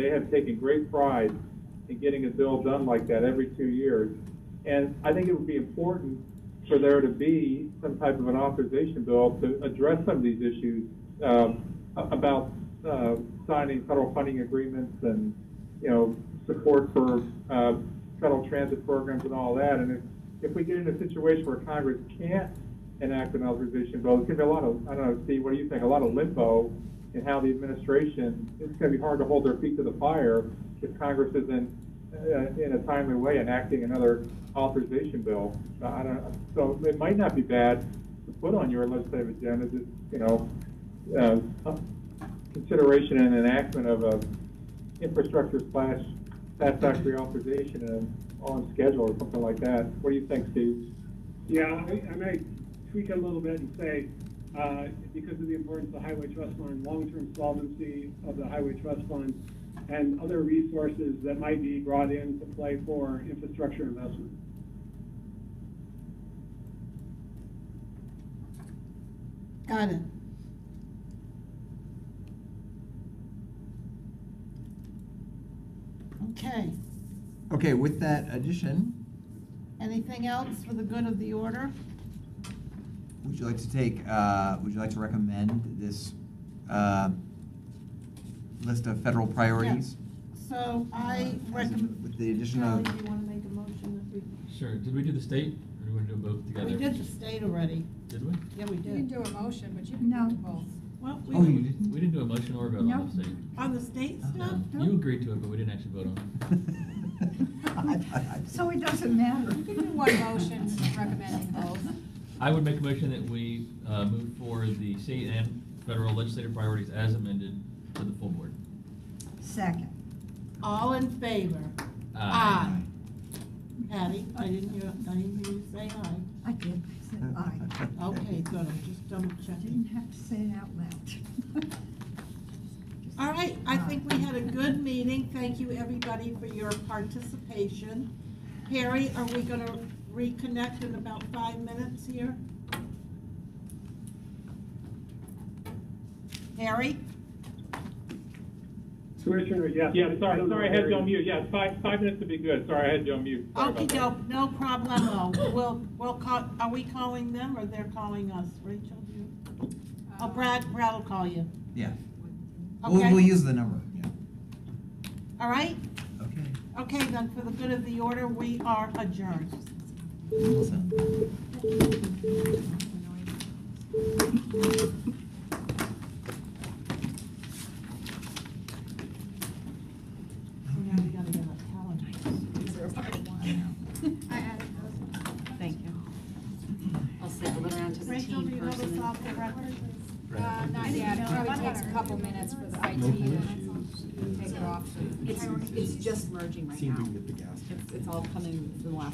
[SPEAKER 8] have taken great pride in getting a bill done like that every 2 years. And I think it would be important for there to be some type of an authorization bill to address some of these issues about signing federal funding agreements and support for federal transit programs and all that. And if we get in a situation where Congress can't enact an authorization bill, it's going to be a lot of, I don't know, Steve, what do you think? A lot of limbo in how the administration, it's going to be hard to hold their feet to the fire if Congress isn't in a timely way enacting another authorization bill. So it might not be bad to put on your legislative agenda, just, consideration and enactment of a infrastructure / FAST Act reauthorization and on schedule or something like that. What do you think, Steve?
[SPEAKER 10] Yeah, I might tweak it a little bit and say, because of the importance of the Highway Trust Fund, long-term solvency of the Highway Trust Fund, and other resources that might be brought into play for infrastructure investment.
[SPEAKER 1] Got it. Okay.
[SPEAKER 5] Okay, with that addition,
[SPEAKER 1] Anything else for the good of the order?
[SPEAKER 5] would you like to recommend this list of federal priorities?
[SPEAKER 1] So I recommend.
[SPEAKER 5] With the addition
[SPEAKER 1] Charlie,
[SPEAKER 5] of,
[SPEAKER 1] do you want to make a motion that we?
[SPEAKER 3] Sure. Did we do the state, or do we want to do them both together?
[SPEAKER 1] We did the state already.
[SPEAKER 3] Did we?
[SPEAKER 1] Yeah, we
[SPEAKER 11] You can
[SPEAKER 1] did.
[SPEAKER 11] do a motion, but you can
[SPEAKER 2] No.
[SPEAKER 11] do both.
[SPEAKER 1] Well,
[SPEAKER 5] oh, you didn't?
[SPEAKER 3] We didn't do a motion or a vote
[SPEAKER 2] No.
[SPEAKER 3] on the state.
[SPEAKER 1] on the state stuff?
[SPEAKER 3] You agreed to it, but we didn't actually vote on it.
[SPEAKER 2] So it doesn't matter.
[SPEAKER 11] You can do one motion recommending both.
[SPEAKER 3] I would make a motion that we move forward the state and federal legislative priorities as amended to the full board.
[SPEAKER 2] Second.
[SPEAKER 1] All in favor?
[SPEAKER 3] Aye.
[SPEAKER 1] Patty, I didn't hear you say aye.
[SPEAKER 2] I did, I said aye.
[SPEAKER 1] Okay, good, I'm just double
[SPEAKER 2] I
[SPEAKER 1] checking.
[SPEAKER 2] didn't have to say it out loud.
[SPEAKER 1] All right, I think we had a good meeting. Thank you, everybody, for your participation. Harry, are we gonna reconnect in about 5 minutes here? Harry?
[SPEAKER 10] Commissioner, yes.
[SPEAKER 8] Yeah, sorry, I had you on mute. Yeah, 5 minutes would be good. Sorry, I had you on mute. Sorry about that.
[SPEAKER 1] Okey-doke, no problemo. We'll call, are we calling them or they're calling us? Rachel, do you? Oh, Brad will call you.
[SPEAKER 5] Yeah.
[SPEAKER 1] Okay.
[SPEAKER 5] We'll use the number, yeah.
[SPEAKER 1] All right?
[SPEAKER 5] Okay.
[SPEAKER 1] Okay, then, for the good of the order, we are adjourned.
[SPEAKER 5] Awesome.
[SPEAKER 1] Now we gotta get a calendar.
[SPEAKER 11] I added those.
[SPEAKER 12] Thank you. I'll circle it around to the
[SPEAKER 1] Rachel, do
[SPEAKER 12] team
[SPEAKER 1] you know this
[SPEAKER 12] person.
[SPEAKER 1] off the record?
[SPEAKER 11] Not yet, it probably takes a couple minutes for the IT to take it off.
[SPEAKER 12] It's just merging right
[SPEAKER 9] See if
[SPEAKER 12] now.
[SPEAKER 9] we can get the gas.
[SPEAKER 12] It's all coming in the last